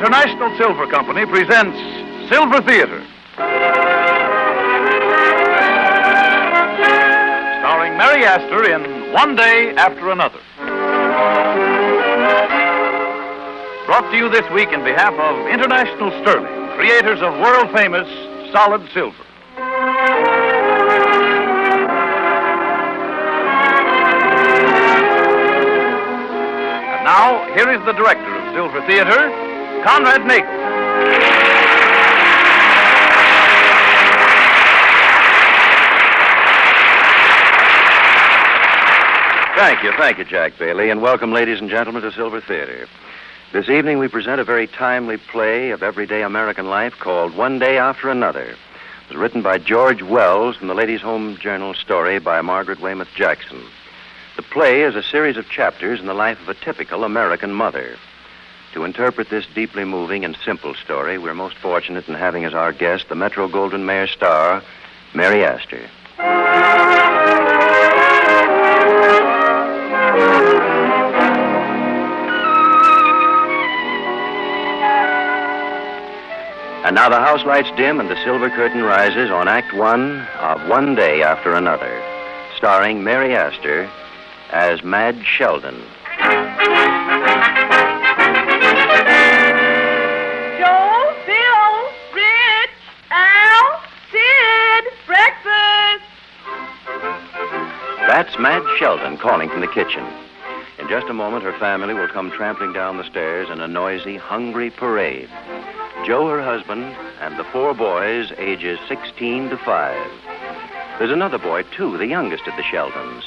International Silver Company presents Silver Theater. Starring Mary Astor in One Day After Another. Brought to you this week in behalf of International Sterling, creators of world-famous solid silver. And now, here is the director of Silver Theater, Conrad Nagel. Thank you, Jack Bailey, and welcome, ladies and gentlemen, to Silver Theater. This evening we present a very timely play of everyday American life called One Day After Another. It was written by George Wells from the Ladies' Home Journal story by Margaret Weymouth Jackson. The play is a series of chapters in the life of a typical American mother. To interpret this deeply moving and simple story, we're most fortunate in having as our guest the Metro-Goldwyn-Mayer star, Mary Astor. And now the house lights dim and the silver curtain rises on Act One of One Day After Another, starring Mary Astor as Madge Sheldon. Joe, Bill, Rich, Al, Sid, breakfast. That's Madge Sheldon calling from the kitchen. In just a moment, her family will come trampling down the stairs in a noisy, hungry parade. Joe, her husband, and the four boys, ages 16 to 5. There's another boy, too, the youngest of the Sheldons,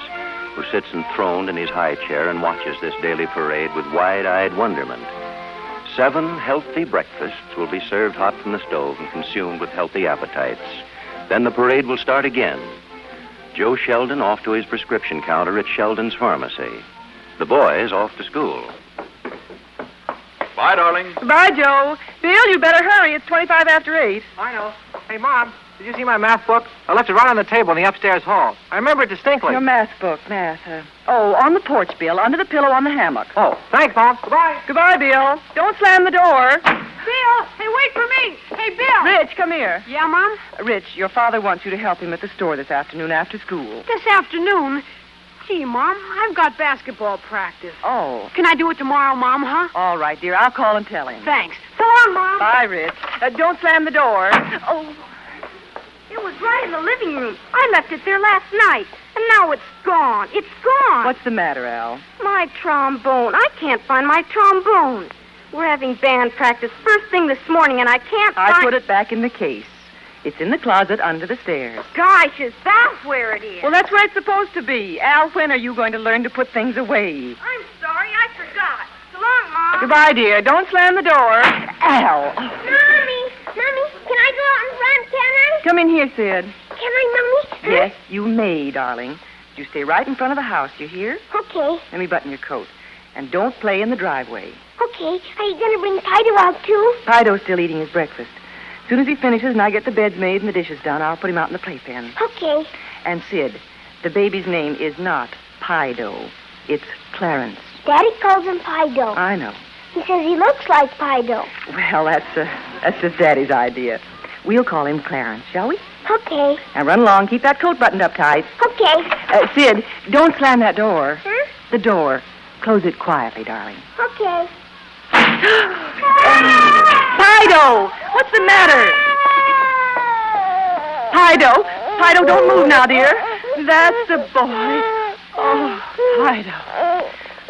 who sits enthroned in his high chair and watches this daily parade with wide-eyed wonderment. 7 healthy breakfasts will be served hot from the stove and consumed with healthy appetites. Then the parade will start again. Joe Sheldon off to his prescription counter at Sheldon's Pharmacy. The boys off to school. Bye, darling. Bye, Joe. Bill, you better hurry. It's 25 after 8. I know. Hey, Mom, did you see my math book? I left it right on the table in the upstairs hall. I remember it distinctly. Your math book, on the porch, Bill, under the pillow on the hammock. Oh, thanks, Mom. Goodbye. Goodbye, Bill. Don't slam the door. Bill, hey, wait for me. Hey, Bill. Rich, come here. Yeah, Mom? Rich, your father wants you to help him at the store this afternoon after school. This afternoon? Gee, Mom, I've got basketball practice. Oh. Can I do it tomorrow, Mom, huh? All right, dear. I'll call and tell him. Thanks. So long, Mom. Bye, Rich. Don't slam the door. Oh. It was right in the living room. I left it there last night, and now it's gone. It's gone. What's the matter, Al? My trombone. I can't find my trombone. We're having band practice first thing this morning, and I can't find... I put it back in the case. It's in the closet under the stairs. Gosh, is that where it is? Well, that's where it's supposed to be. Al, when are you going to learn to put things away? I'm sorry, I forgot. So long, Mom. Goodbye, dear. Don't slam the door. Al. Mommy, can I go out and run, can I? Come in here, Sid. Can I, Mommy? Yes, you may, darling. You stay right in front of the house, you hear? Okay. Let me button your coat. And don't play in the driveway. Okay. Are you going to bring Fido out, too? Fido's still eating his breakfast. As soon as he finishes and I get the beds made and the dishes done, I'll put him out in the playpen. Okay. And, Sid, the baby's name is not Fido. It's Clarence. Daddy calls him Fido. I know. He says he looks like Fido. Well, that's just Daddy's idea. We'll call him Clarence, shall we? Okay. Now, run along. Keep that coat buttoned up tight. Okay. Sid, don't slam that door. Huh? The door. Close it quietly, darling. Okay. Fido! What's the matter? Fido, don't move now, dear. That's the boy. Oh, Fido.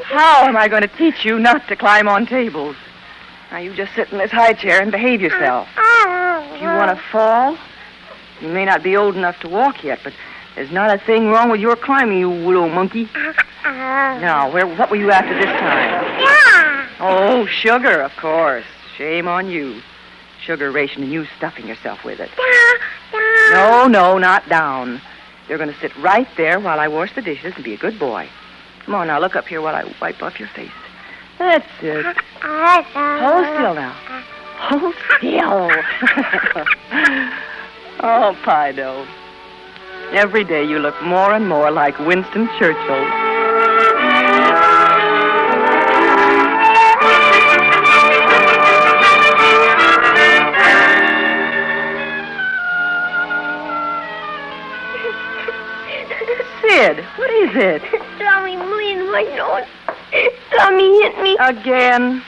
How am I going to teach you not to climb on tables? Now, you just sit in this high chair and behave yourself. If you want to fall, you may not be old enough to walk yet, but there's not a thing wrong with your climbing, you little monkey. Now, what were you after this time? Yeah. Oh, sugar, of course. Shame on you. Sugar ration and you stuffing yourself with it. No, not down. You're going to sit right there while I wash the dishes and be a good boy. Come on, now, look up here while I wipe off your face. That's it. Hold still now. Hold still. Oh, Fido. Every day you look more and more like Winston Churchill. Sid, what is it? Tommy, please, my nose. Tommy hit me. Again.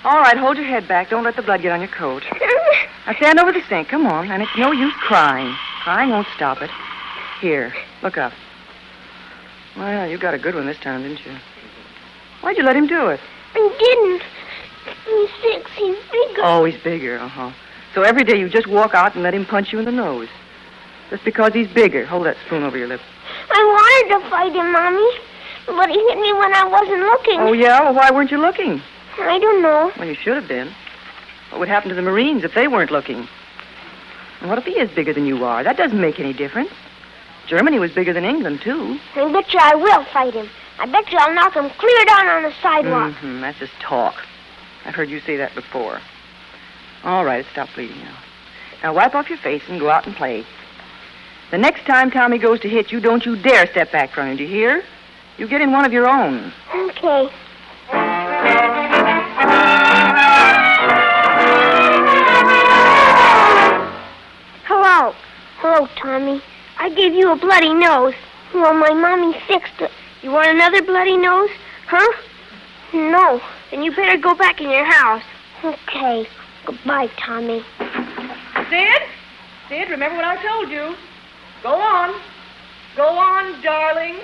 All right, hold your head back. Don't let the blood get on your coat. Now stand over the sink. Come on. And it's no use crying. Crying won't stop it. Here, look up. Well, you got a good one this time, didn't you? Why'd you let him do it? I didn't. He's 6. He's bigger. Oh, he's bigger. Uh-huh. So every day you just walk out and let him punch you in the nose. Just because he's bigger. Hold that spoon over your lip. I wanted to fight him, Mommy. But he hit me when I wasn't looking. Oh, yeah? Well, why weren't you looking? I don't know. Well, you should have been. What would happen to the Marines if they weren't looking? And what if he is bigger than you are? That doesn't make any difference. Germany was bigger than England, too. I bet you I will fight him. I bet you I'll knock him clear down on the sidewalk. Mm-hmm. That's just talk. I've heard you say that before. All right, stop bleeding now. Now wipe off your face and go out and play. The next time Tommy goes to hit you, don't you dare step back from him, do you hear? You get in one of your own. Okay. Hello. Hello, Tommy. I gave you a bloody nose. Well, my mommy fixed it. You want another bloody nose? Huh? No. Then you better go back in your house. Okay. Goodbye, Tommy. Sid? Sid, remember what I told you. Go on. Go on, darling.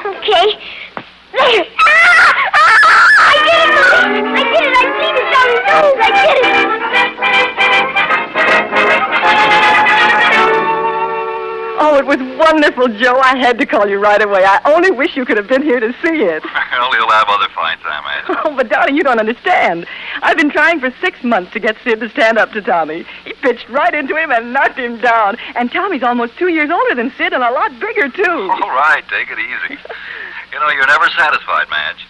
Okay. There. Ah! Ah! I did it, Mommy! I did it! I bleeded down his nose! I did it! Oh, it was wonderful, Joe. I had to call you right away. I only wish you could have been here to see it. Well, he'll have other fights, I imagine. Oh, but darling, you don't understand. I've been trying for 6 months to get Sid to stand up to Tommy. He pitched right into him and knocked him down. And Tommy's almost 2 years older than Sid and a lot bigger, too. All right, take it easy. You know, you're never satisfied, Madge.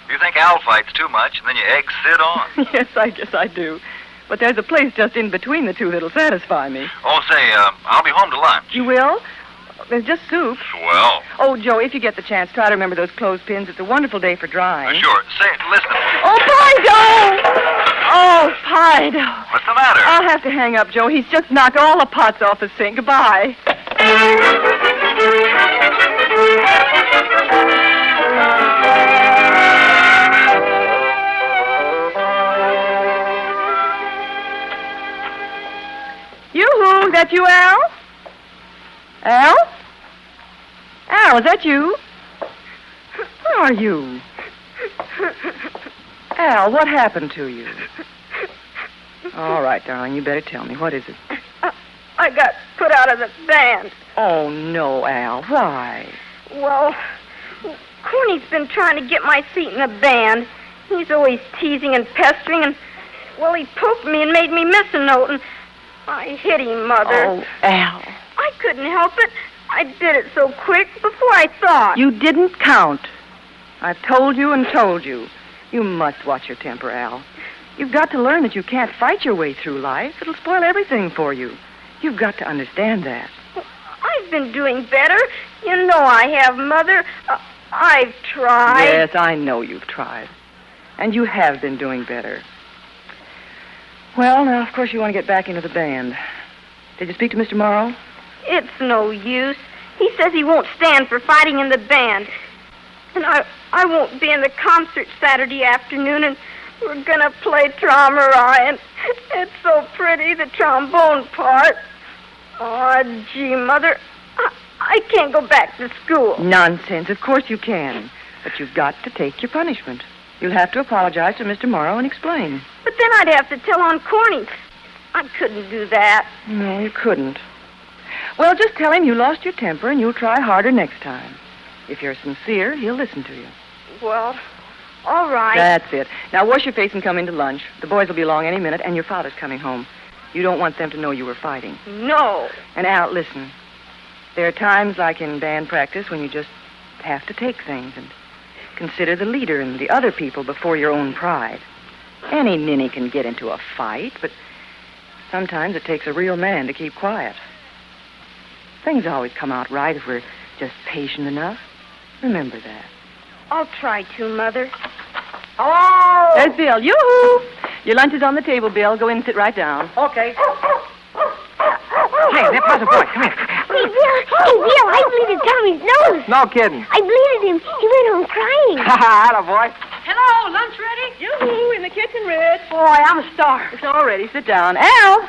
You think Al fights too much, and then you egg Sid on. Yes, I guess I do. But there's a place just in between the two that'll satisfy me. Oh, say, I'll be home to lunch. You will? There's just soup. Swell. Oh, Joe, if you get the chance, try to remember those clothespins. It's a wonderful day for drying. Sure. Say, listen. Oh, Pido! Oh, Pido. What's the matter? I'll have to hang up, Joe. He's just knocked all the pots off the sink. Goodbye. Yoo-hoo, that you, Al? Al? Al, is that you? Who are you? Al, what happened to you? All right, darling, you better tell me. What is it? I got put out of the band. Oh, no, Al. Why? Well, Corny's been trying to get my seat in the band. He's always teasing and pestering, and, well, he poked me and made me miss a note, and I hit him, Mother. Oh, Al. I couldn't help it. I did it so quick before I thought. You didn't count. I've told you and told you. You must watch your temper, Al. You've got to learn that you can't fight your way through life. It'll spoil everything for you. You've got to understand that. I've been doing better. You know I have, Mother. I've tried. Yes, I know you've tried. And you have been doing better. Well, now, of course, you want to get back into the band. Did you speak to Mr. Morrow? It's no use. He says he won't stand for fighting in the band. And I won't be in the concert Saturday afternoon, and we're going to play Traumerei, and it's so pretty, the trombone part. Oh, gee, Mother, I can't go back to school. Nonsense. Of course you can. But you've got to take your punishment. You'll have to apologize to Mr. Morrow and explain. But then I'd have to tell on Corny. I couldn't do that. No, you couldn't. Well, just tell him you lost your temper and you'll try harder next time. If you're sincere, he'll listen to you. Well, all right. That's it. Now wash your face and come into lunch. The boys will be along any minute, and your father's coming home. You don't want them to know you were fighting. No. And Al, listen. There are times, like in band practice, when you just have to take things and consider the leader and the other people before your own pride. Any ninny can get into a fight, but sometimes it takes a real man to keep quiet. Things always come out right if we're just patient enough. Remember that. I'll try to, Mother. Oh! There's Bill. Yoo-hoo! Your lunch is on the table, Bill. Go in and sit right down. Okay. Hey, there, Buster boy, come here. Bill, I bleeded Tommy's nose. No kidding. I bleeded him. He went home crying. Atta boy. Hello, lunch ready? Yoo-hoo, in the kitchen, Rich. Boy, I'm a star. It's all ready. Sit down. Al!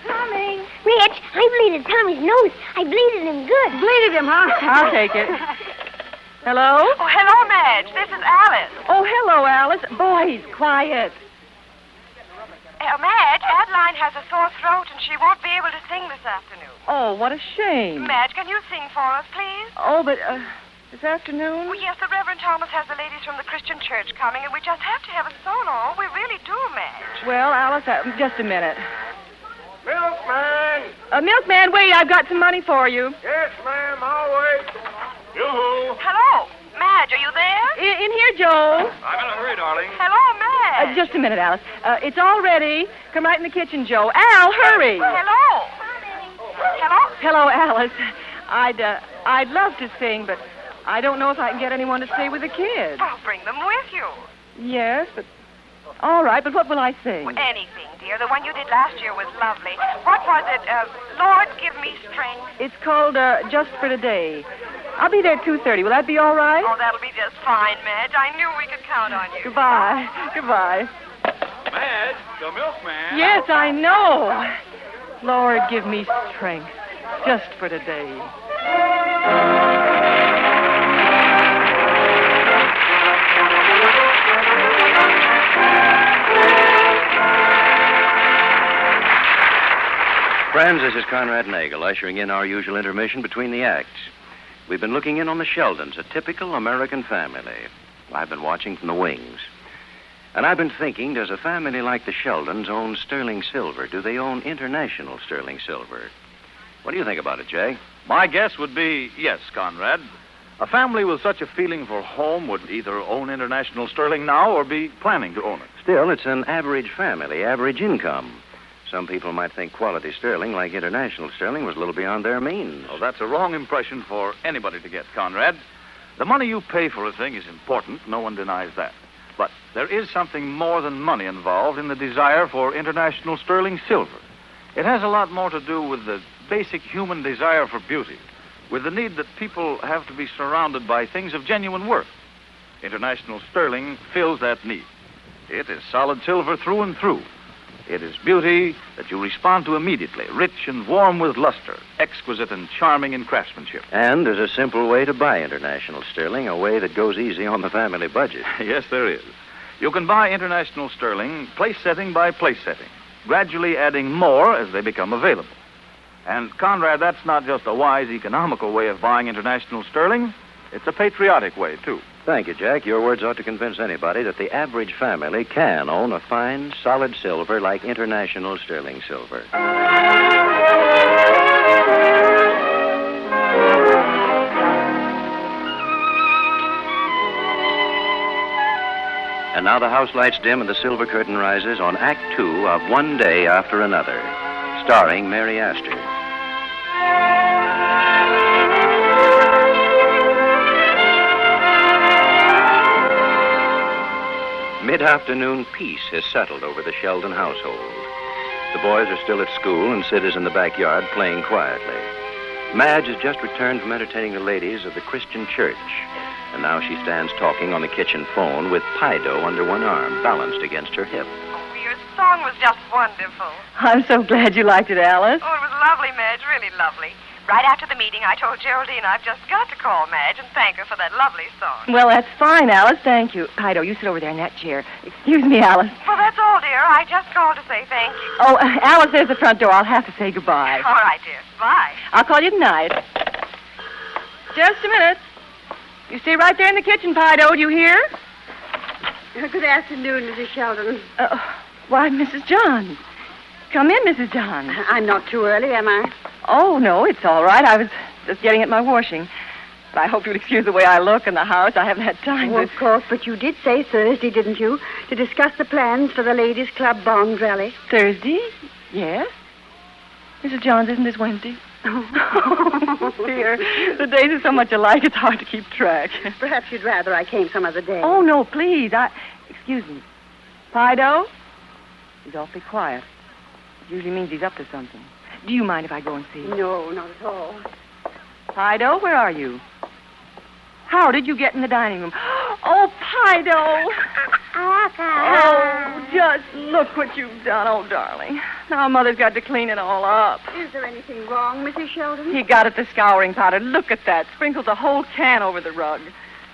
Coming. Rich, I bleeded Tommy's nose. I bleeded him good. Bleeded him, huh? I'll take it. Hello? Oh, hello, Madge. This is Alice. Oh, hello, Alice. Boy, he's quiet. Madge, Adeline has a sore throat and she won't be able to sing this afternoon. Oh, what a shame. Madge, can you sing for us, please? Oh, but this afternoon? Oh, yes, the Reverend Thomas has the ladies from the Christian church coming, and we just have to have a solo. We really do, Madge. Well, Alice, just a minute. Milkman. Milkman, wait, I've got some money for you. Yes, ma'am. I'll wait. Yoo-hoo. Hello. Madge, are you there? In here, Joe. I'm in a hurry, darling. Hello, Madge. Just a minute, Alice. It's all ready. Come right in the kitchen, Joe. Al, hurry. Hello. Hello? Hello, Alice. I'd love to sing, but I don't know if I can get anyone to stay with the kids. Oh, bring them with you. Yes, but... All right, but what will I sing? Well, anything, dear. The one you did last year was lovely. What was it? Lord, give me strength. It's called Just for Today. I'll be there at 2:30. Will that be all right? Oh, that'll be just fine, Madge. I knew we could count on you. Goodbye. Goodbye. Madge, the milkman. Yes, I know. Lord, give me strength. Just for today. Friends, this is Conrad Nagel, ushering in our usual intermission between the acts. We've been looking in on the Sheldons, a typical American family. I've been watching from the wings. And I've been thinking, does a family like the Sheldons own sterling silver? Do they own international sterling silver? What do you think about it, Jay? My guess would be yes, Conrad. A family with such a feeling for home would either own international sterling now or be planning to own it. Still, it's an average family, average income. Some people might think quality sterling, like international sterling, was a little beyond their means. Oh, that's a wrong impression for anybody to get, Conrad. The money you pay for a thing is important. No one denies that. But there is something more than money involved in the desire for international sterling silver. It has a lot more to do with the basic human desire for beauty, with the need that people have to be surrounded by things of genuine worth. International sterling fills that need. It is solid silver through and through. It is beauty that you respond to immediately, rich and warm with luster, exquisite and charming in craftsmanship. And there's a simple way to buy international sterling, a way that goes easy on the family budget. Yes, there is. You can buy international sterling place setting by place setting, gradually adding more as they become available. And, Conrad, that's not just a wise, economical way of buying international sterling. It's a patriotic way, too. Thank you, Jack. Your words ought to convince anybody that the average family can own a fine, solid silver like international sterling silver. And now the house lights dim and the silver curtain rises on Act 2 of One Day After Another, starring Mary Astor. Mid-afternoon peace has settled over the Sheldon household. The boys are still at school, and Sid is in the backyard playing quietly. Madge has just returned from entertaining the ladies of the Christian church, and now she stands talking on the kitchen phone with Pido under one arm, balanced against her hip. Oh, your song was just wonderful. I'm so glad you liked it, Alice. Oh, it was lovely, Madge, really lovely. Right after the meeting, I told Geraldine I've just got to call Madge and thank her for that lovely song. Well, that's fine, Alice. Thank you. Pido, you sit over there in that chair. Excuse me, Alice. Well, that's all, dear. I just called to say thank you. Oh, Alice, there's the front door. I'll have to say goodbye. All right, dear. Bye. I'll call you tonight. Just a minute. You stay right there in the kitchen, Pido. Do you hear? Good afternoon, Mrs. Sheldon. Why, Mrs. Johns. Come in, Mrs. Johns. I'm not too early, am I? Oh, no, it's all right. I was just getting at my washing. But I hope you'll excuse the way I look in the house. I haven't had time Of course, but you did say Thursday, didn't you? To discuss the plans for the Ladies' Club Bond Rally. Thursday? Yes. Mrs. Johns, isn't this Wednesday? Oh, dear. The days are so much alike, it's hard to keep track. Perhaps you'd rather I came some other day. Oh, no, please. Excuse me. Pido? He's awfully quiet. It usually means he's up to something. Do you mind if I go and see? No, not at all. Fido, where are you? How did you get in the dining room? Oh, Fido! Oh, just look what you've done, oh, darling. Now Mother's got to clean it all up. Is there anything wrong, Mrs. Sheldon? He got at the scouring powder. Look at that. Sprinkled the whole can over the rug.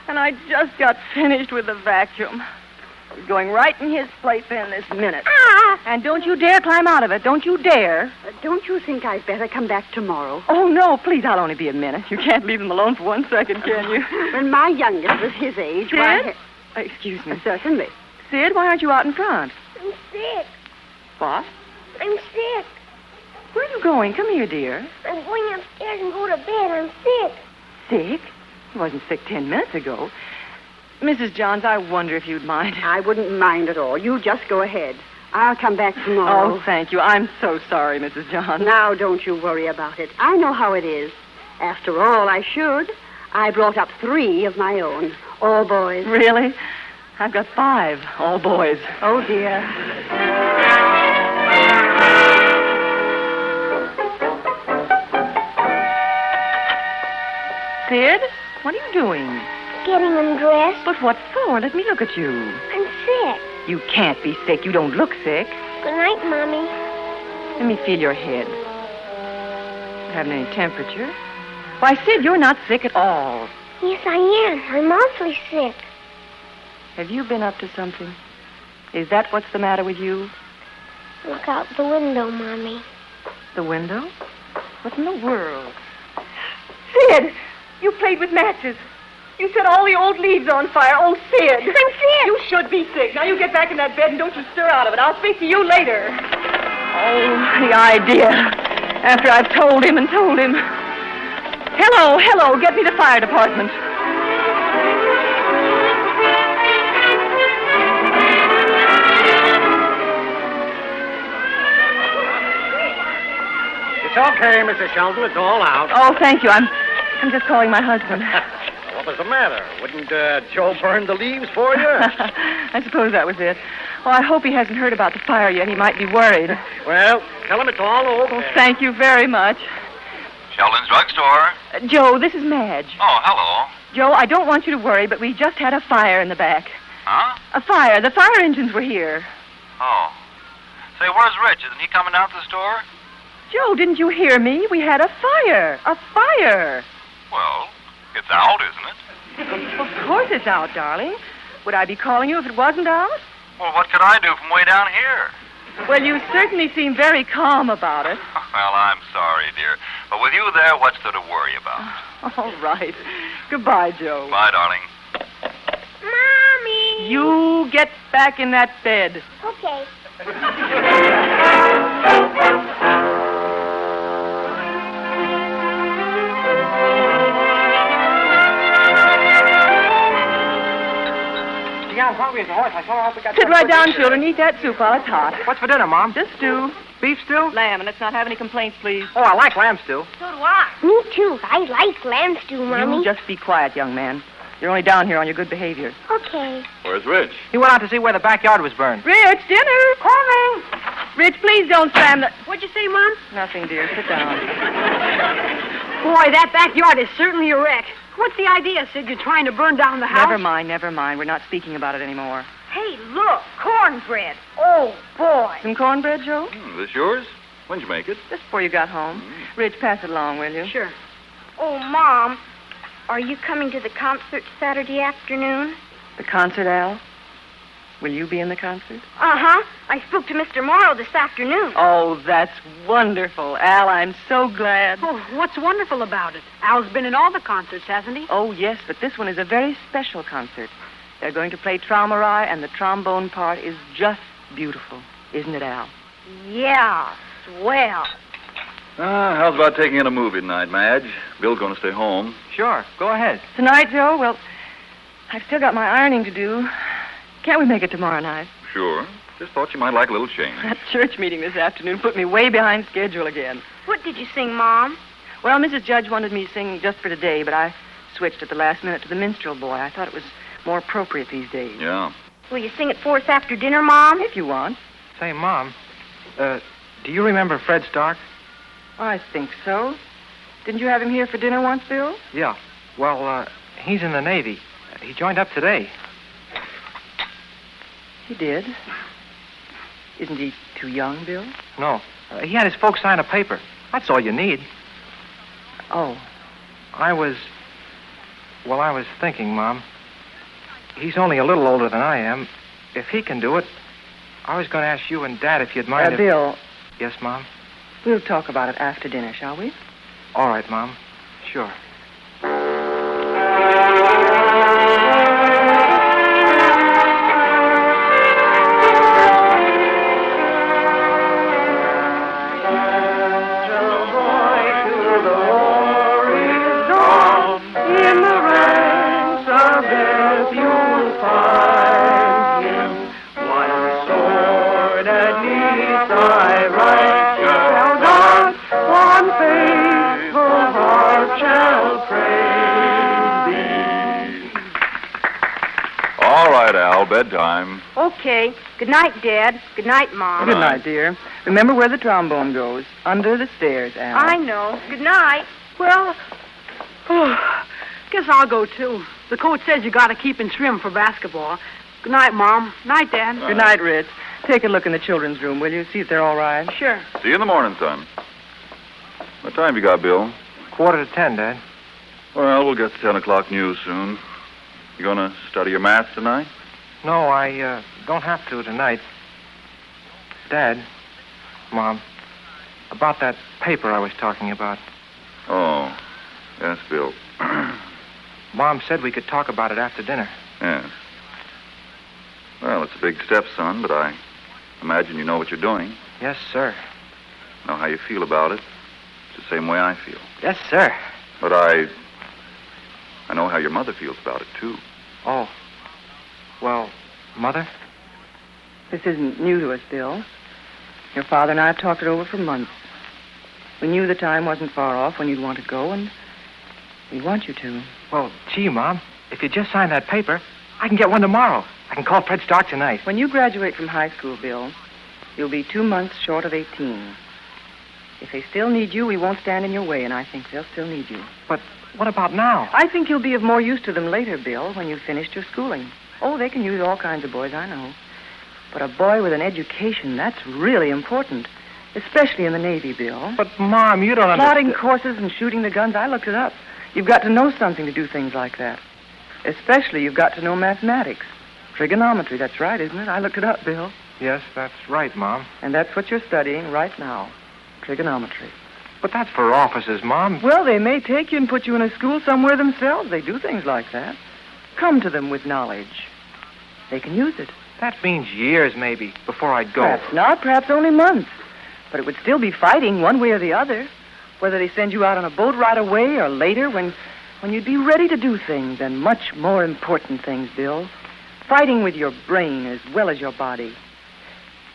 And I just got finished with the vacuum. He's going right in his playpen this minute. And don't you dare climb out of it. Don't you dare. Don't you think I'd better come back tomorrow? Oh, no, please, I'll only be a minute. You can't leave him alone for 1 second, can you? When my youngest was his age, Sid? why... Excuse me. Certainly. Sid, why aren't you out in front? I'm sick. What? I'm sick. Where are you going? Come here, dear. I'm going upstairs and go to bed. I'm sick. Sick? He wasn't sick 10 minutes ago. Mrs. Johns, I wonder if you'd mind. I wouldn't mind at all. You just go ahead. I'll come back tomorrow. Oh, thank you. I'm so sorry, Mrs. Johns. Now, don't you worry about it. I know how it is. After all, I should. I brought up 3 of my own, all boys. Really? I've got 5, all boys. Oh, dear. Sid, what are you doing? Getting undressed. But what for? Let me look at you. I'm sick. You can't be sick. You don't look sick. Good night, Mommy. Let me feel your head. You haven't any temperature. Why, Sid, you're not sick at all. Yes, I am. I'm awfully sick. Have you been up to something? Is that what's the matter with you? Look out the window, Mommy. The window? What in the world? Sid! You played with matches. You set all the old leaves on fire. Oh, Sid! I'm sick. You should be sick. Now you get back in that bed and don't you stir out of it. I'll speak to you later. Oh, the idea. After I've told him and told him. Hello. Get me the fire department. It's okay, Mrs. Sheldon. It's all out. Oh, thank you. I'm just calling my husband. What was the matter? Wouldn't Joe burn the leaves for you? I suppose that was it. Oh, I hope he hasn't heard about the fire yet. He might be worried. Well, tell him it's all over. Oh, thank you very much. Sheldon's Drugstore. Joe, this is Madge. Oh, hello. Joe, I don't want you to worry, but we just had a fire in the back. Huh? A fire. The fire engines were here. Oh. Say, where's Rich? Isn't he coming down to the store? Joe, didn't you hear me? We had a fire. A fire. Well, it's out, isn't it? Of course it's out, darling. Would I be calling you if it wasn't out? Well, what could I do from way down here? Well, you certainly seem very calm about it. Well, I'm sorry, dear. But with you there, what's there to worry about? All right. Goodbye, Joe. Bye, darling. Mommy! You get back in that bed. Okay. Yeah, I'm hungry as a horse. I sure hope we got... Sit right down, children. Eat that soup while it's hot. What's for dinner, Mom? Just stew. Beef stew? Lamb, and let's not have any complaints, please. Oh, I like lamb stew. So do I. Me too. I like lamb stew, Mommy. You just be quiet, young man. You're only down here on your good behavior. Okay. Where's Rich? He went out to see where the backyard was burned. Rich, dinner. Coming. Rich, please don't slam the... What'd you say, Mom? Nothing, dear. Sit down. Boy, that backyard is certainly a wreck. What's the idea, Sid? You're trying to burn down the house? Never mind. We're not speaking about it anymore. Hey, look, cornbread. Oh, boy. Some cornbread, Joe? This yours? When'd you make it? Just before you got home. Rich, pass it along, will you? Sure. Oh, Mom, are you coming to the concert Saturday afternoon? The concert, Al? Will you be in the concert? Uh-huh. I spoke to Mr. Morrow this afternoon. Oh, that's wonderful. Al, I'm so glad. Oh, what's wonderful about it? Al's been in all the concerts, hasn't he? Oh, yes, but this one is a very special concert. They're going to play Traumerei, and the trombone part is just beautiful. Isn't it, Al? Yeah, swell. How's about taking in a movie tonight, Madge? Bill's going to stay home. Sure, go ahead. Tonight, Joe? Well, I've still got my ironing to do. Can't we make it tomorrow night? Sure. Just thought you might like a little change. That church meeting this afternoon put me way behind schedule again. What did you sing, Mom? Well, Mrs. Judge wanted me to sing just for today, but I switched at the last minute to the Minstrel Boy. I thought it was more appropriate these days. Yeah. Will you sing it for us after dinner, Mom? If you want. Say, Mom, do you remember Fred Stark? I think so. Didn't you have him here for dinner once, Bill? Yeah. Well, he's in the Navy. He joined up today. He did. Isn't he too young, Bill? No. He had his folks sign a paper. That's all you need. Oh. I was thinking, Mom. He's only a little older than I am. If he can do it, I was going to ask you and Dad if you'd mind if... Bill. Yes, Mom? We'll talk about it after dinner, shall we? All right, Mom. Sure. Bedtime. Okay. Good night, Dad. Good night, Mom. Good night, dear. Remember where the trombone goes. Under the stairs, Al. I know. Good night. Well, guess I'll go, too. The coach says you got to keep in trim for basketball. Good night, Mom. Night, Dad. Good night, Ritz. Take a look in the children's room, will you? See if they're all right. Sure. See you in the morning, son. What time you got, Bill? 9:45, Dad. Well, we'll get the 10 o'clock news soon. You gonna study your math tonight? No, I don't have to tonight. Dad, Mom, about that paper I was talking about. Oh, yes, Bill. Mom said we could talk about it after dinner. Yes. Well, it's a big step, son, but I imagine you know what you're doing. Yes, sir. Know how you feel about it. It's the same way I feel. Yes, sir. But I know how your mother feels about it, too. Oh. Well, Mother? This isn't new to us, Bill. Your father and I have talked it over for months. We knew the time wasn't far off when you'd want to go, and we want you to. Well, gee, Mom, if you just sign that paper, I can get one tomorrow. I can call Fred Stark tonight. When you graduate from high school, Bill, you'll be 2 months short of 18. If they still need you, we won't stand in your way, and I think they'll still need you. But what about now? I think you'll be of more use to them later, Bill, when you've finished your schooling. Oh, they can use all kinds of boys, I know. But a boy with an education, that's really important. Especially in the Navy, Bill. But, Mom, you don't Plotting understand. courses and shooting the guns, I looked it up. You've got to know something to do things like that. Especially you've got to know mathematics. Trigonometry, that's right, isn't it? I looked it up, Bill. Yes, that's right, Mom. And that's what you're studying right now. Trigonometry. But that's for officers, Mom. Well, they may take you and put you in a school somewhere themselves. They do things like that. Come to them with knowledge. They can use it. That means years, maybe, before I'd go. Perhaps not, perhaps only months. But it would still be fighting one way or the other. Whether they send you out on a boat right away or later when you'd be ready to do things, and much more important things, Bill. Fighting with your brain as well as your body.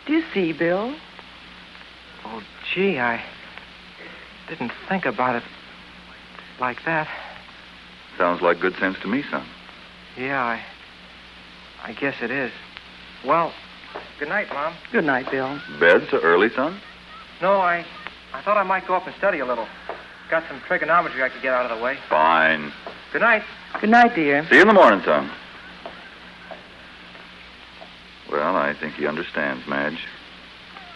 Do you see, Bill? Oh, gee, I didn't think about it like that. Sounds like good sense to me, son. Yeah, I guess it is. Well, good night, Mom. Good night, Bill. Bed so early, son? No, I thought I might go up and study a little. Got some trigonometry I could get out of the way. Fine. Good night. Good night, dear. See you in the morning, son. Well, I think he understands, Madge.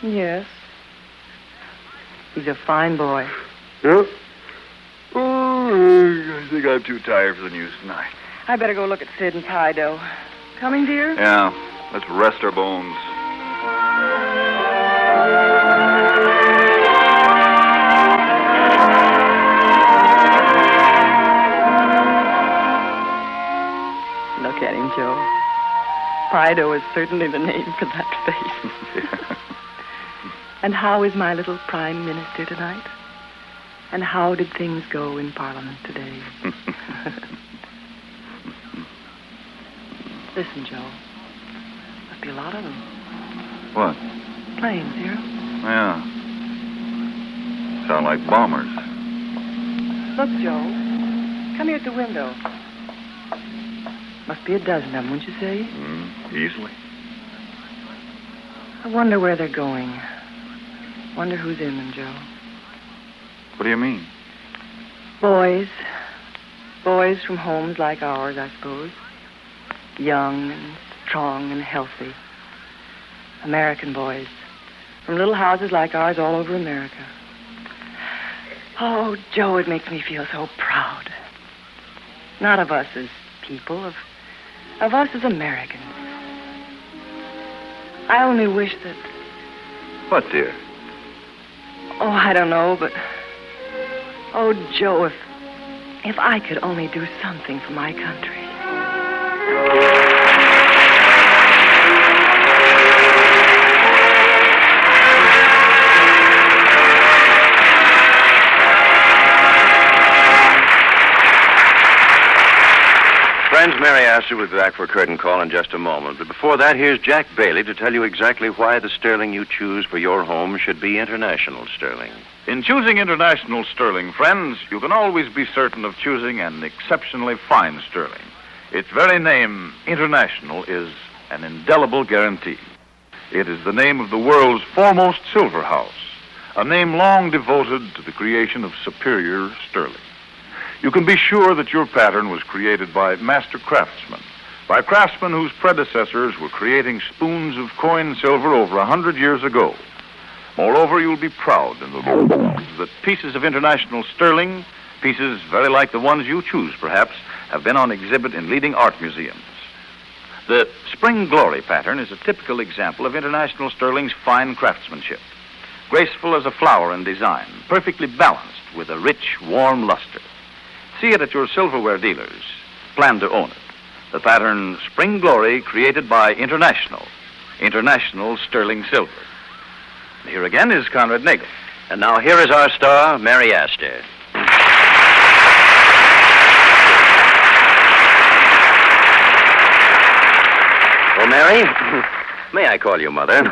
Yes. He's a fine boy. Yeah? Oh, I think I'm too tired for the news tonight. I better go look at Sid and Pido. Coming, dear? Yeah, let's rest our bones. Look at him, Joe. Pido is certainly the name for that face. Yeah. And how is my little Prime Minister tonight? And how did things go in Parliament today? Listen, Joe. Must be a lot of them. What? Planes, hear 'em? Yeah. Sound like bombers. Look, Joe. Come here at the window. Must be a dozen of them, wouldn't you say? Easily. I wonder where they're going. Wonder who's in them, Joe. What do you mean? Boys. Boys from homes like ours, I suppose. Young and strong and healthy. American boys. From little houses like ours all over America. Oh, Joe, it makes me feel so proud. Not of us as people, of us as Americans. I only wish that... What, dear? Oh, I don't know, but... Oh, Joe, if I could only do something for my country. Friends, Mary Astor will be back for a curtain call in just a moment. But before that, here's Jack Bailey to tell you exactly why the sterling you choose for your home should be international sterling. In choosing international sterling, friends, you can always be certain of choosing an exceptionally fine sterling. Its very name, international, is an indelible guarantee. It is the name of the world's foremost silver house, a name long devoted to the creation of superior sterling. You can be sure that your pattern was created by master craftsmen, by craftsmen whose predecessors were creating spoons of coin silver over 100 years ago. Moreover, you'll be proud in the Lord that pieces of international sterling, pieces very like the ones you choose, perhaps, have been on exhibit in leading art museums. The Spring Glory pattern is a typical example of international sterling's fine craftsmanship. Graceful as a flower in design, perfectly balanced with a rich, warm luster. See it at your silverware dealers. Plan to own it. The pattern Spring Glory, created by International Sterling Silver. Here again is Conrad Nagel. And now here is our star, Mary Astor. Well, Mary, may I call you Mother?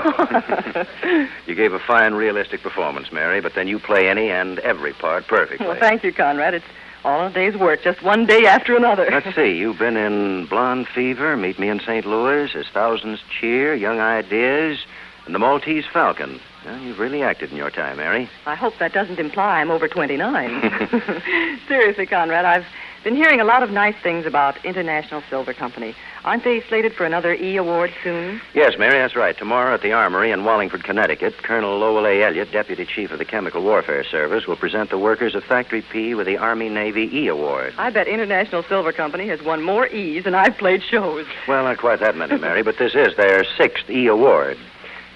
You gave a fine, realistic performance, Mary, but then you play any and every part perfectly. Well, thank you, Conrad. It's all a day's work, just one day after another. Let's see, you've been in Blonde Fever, Meet Me in St. Louis, As Thousands Cheer, Young Ideas, and The Maltese Falcon. Well, you've really acted in your time, Mary. I hope that doesn't imply I'm over 29. Seriously, Conrad, I've been hearing a lot of nice things about International Silver Company. Aren't they slated for another E award soon? Yes, Mary, that's right. Tomorrow at the Armory in Wallingford, Connecticut, Colonel Lowell A. Elliott, Deputy Chief of the Chemical Warfare Service, will present the workers of Factory P with the Army-Navy E Award. I bet International Silver Company has won more E's than I've played shows. Well, not quite that many, Mary, but this is their 6th E Award.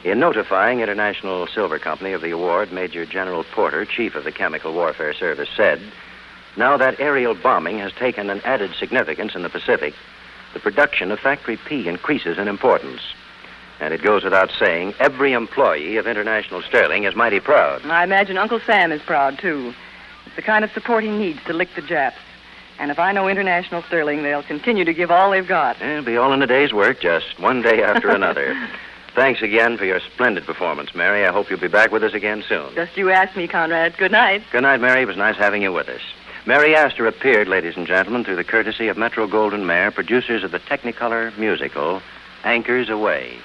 In notifying International Silver Company of the award, Major General Porter, Chief of the Chemical Warfare Service, said, "Now that aerial bombing has taken an added significance in the Pacific, the production of Factory P increases in importance. And it goes without saying, every employee of International Sterling is mighty proud." I imagine Uncle Sam is proud, too. It's the kind of support he needs to lick the Japs. And if I know International Sterling, they'll continue to give all they've got. It'll be all in a day's work, just one day after another. Thanks again for your splendid performance, Mary. I hope you'll be back with us again soon. Just you asked me, Conrad. Good night. Good night, Mary. It was nice having you with us. Mary Astor appeared, ladies and gentlemen, through the courtesy of Metro-Goldwyn-Mayer, producers of the Technicolor musical, Anchors Away.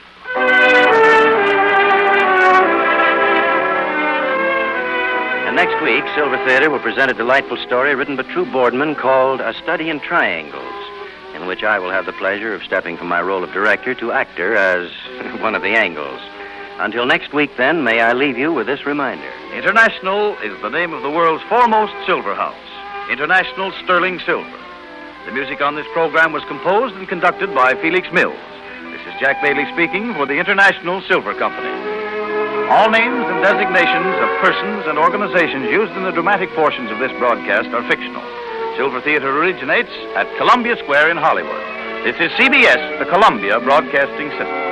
And next week, Silver Theater will present a delightful story written by True Boardman called A Study in Triangles, in which I will have the pleasure of stepping from my role of director to actor as one of the angles. Until next week, then, may I leave you with this reminder. International is the name of the world's foremost silver house, International Sterling Silver. The music on this program was composed and conducted by Felix Mills. This is Jack Bailey speaking for the International Silver Company. All names and designations of persons and organizations used in the dramatic portions of this broadcast are fictional. Silver Theater originates at Columbia Square in Hollywood. This is CBS, the Columbia Broadcasting System.